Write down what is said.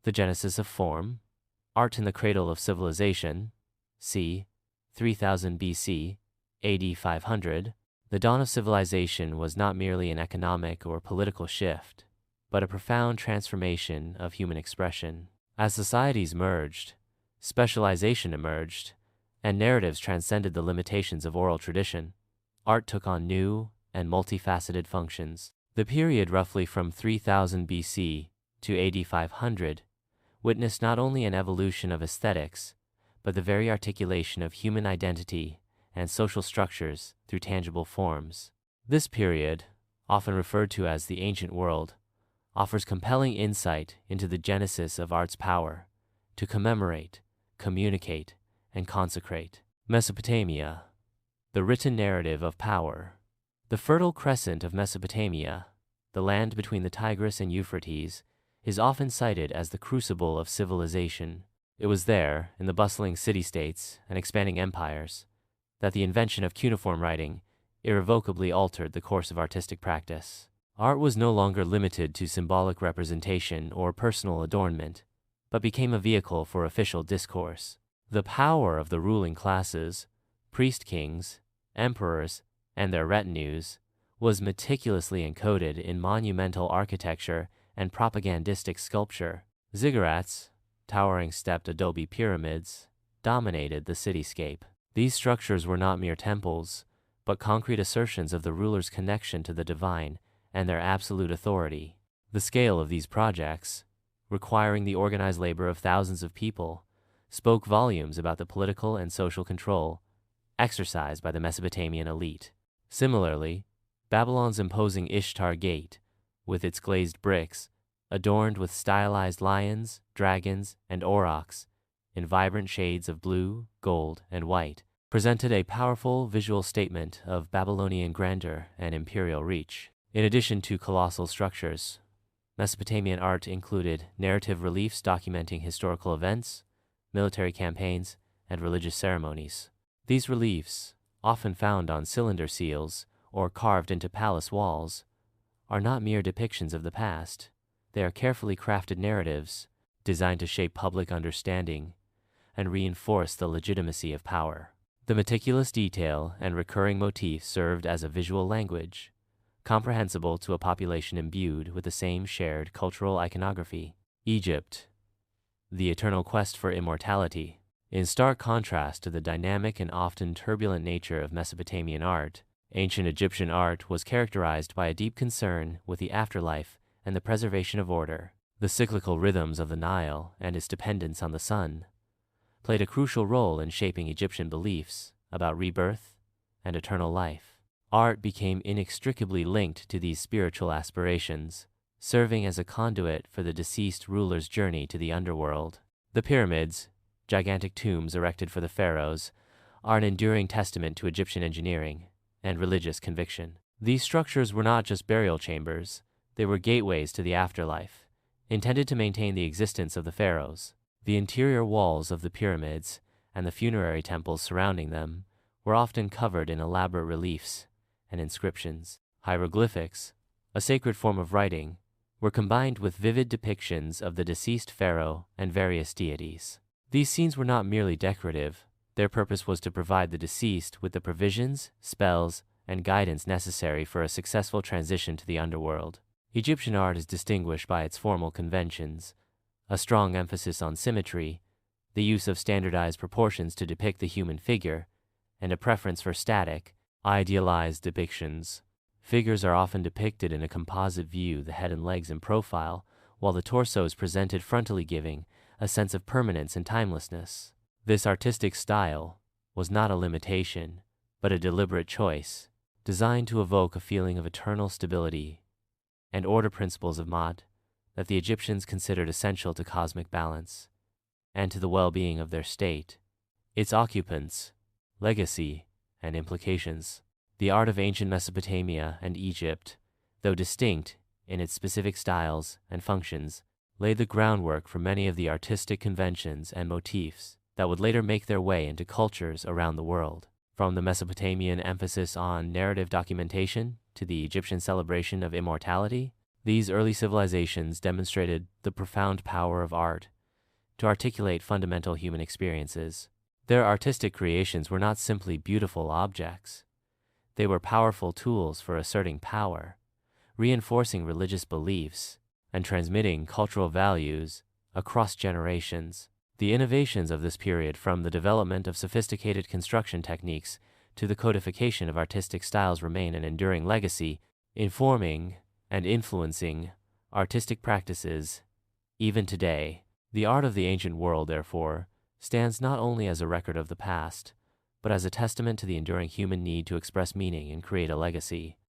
The genesis of form, art in the cradle of civilization, c. 3000 BC, AD 500. The dawn of civilization was not merely an economic or political shift, but a profound transformation of human expression. As societies merged, specialization emerged, and narratives transcended the limitations of oral tradition, art took on new and multifaceted functions. The period roughly from 3000 BC to AD 500 witnessed not only an evolution of aesthetics, but the very articulation of human identity and social structures through tangible forms. This period, often referred to as the ancient world, offers compelling insight into the genesis of art's power to commemorate, communicate, and consecrate. Mesopotamia, the written narrative of power. The Fertile Crescent of Mesopotamia, the land between the Tigris and Euphrates, is often cited as the crucible of civilization. It was there, in the bustling city-states and expanding empires, that the invention of cuneiform writing irrevocably altered the course of artistic practice. Art was no longer limited to symbolic representation or personal adornment, but became a vehicle for official discourse. The power of the ruling classes, priest-kings, emperors, and their retinues, was meticulously encoded in monumental architecture and propagandistic sculpture. Ziggurats, towering stepped adobe pyramids, dominated the cityscape. These structures were not mere temples, but concrete assertions of the ruler's connection to the divine and their absolute authority. The scale of these projects, requiring the organized labor of thousands of people, spoke volumes about the political and social control exercised by the Mesopotamian elite. Similarly, Babylon's imposing Ishtar Gate, with its glazed bricks, adorned with stylized lions, dragons, and aurochs, in vibrant shades of blue, gold, and white, presented a powerful visual statement of Babylonian grandeur and imperial reach. In addition to colossal structures, Mesopotamian art included narrative reliefs documenting historical events, military campaigns, and religious ceremonies. These reliefs, often found on cylinder seals or carved into palace walls, are not mere depictions of the past. They are carefully crafted narratives designed to shape public understanding and reinforce the legitimacy of power. The meticulous detail and recurring motifs served as a visual language, comprehensible to a population imbued with the same shared cultural iconography. Egypt, the eternal quest for immortality. In stark contrast to the dynamic and often turbulent nature of Mesopotamian art, ancient Egyptian art was characterized by a deep concern with the afterlife and the preservation of order. The cyclical rhythms of the Nile and its dependence on the sun played a crucial role in shaping Egyptian beliefs about rebirth and eternal life. Art became inextricably linked to these spiritual aspirations, serving as a conduit for the deceased ruler's journey to the underworld. The pyramids, gigantic tombs erected for the pharaohs, are an enduring testament to Egyptian engineering and religious conviction. These structures were not just burial chambers, they were gateways to the afterlife, intended to maintain the existence of the pharaohs. The interior walls of the pyramids and the funerary temples surrounding them were often covered in elaborate reliefs and inscriptions. Hieroglyphics, a sacred form of writing, were combined with vivid depictions of the deceased pharaoh and various deities. These scenes were not merely decorative. Their purpose was to provide the deceased with the provisions, spells, and guidance necessary for a successful transition to the underworld. Egyptian art is distinguished by its formal conventions, a strong emphasis on symmetry, the use of standardized proportions to depict the human figure, and a preference for static, idealized depictions. Figures are often depicted in a composite view, the head and legs in profile, while the torso is presented frontally, giving a sense of permanence and timelessness. This artistic style was not a limitation, but a deliberate choice, designed to evoke a feeling of eternal stability and order, principles of Ma'at that the Egyptians considered essential to cosmic balance and to the well-being of their state, its occupants, legacy, and implications. The art of ancient Mesopotamia and Egypt, though distinct in its specific styles and functions, laid the groundwork for many of the artistic conventions and motifs that would later make their way into cultures around the world. From the Mesopotamian emphasis on narrative documentation to the Egyptian celebration of immortality, These early civilizations demonstrated the profound power of art to articulate fundamental human experiences. Their artistic creations were not simply beautiful objects. They were powerful tools for asserting power, reinforcing religious beliefs, and transmitting cultural values across generations. The innovations of this period, from the development of sophisticated construction techniques to the codification of artistic styles, remain an enduring legacy, informing and influencing artistic practices even today. The art of the ancient world, therefore, stands not only as a record of the past, but as a testament to the enduring human need to express meaning and create a legacy.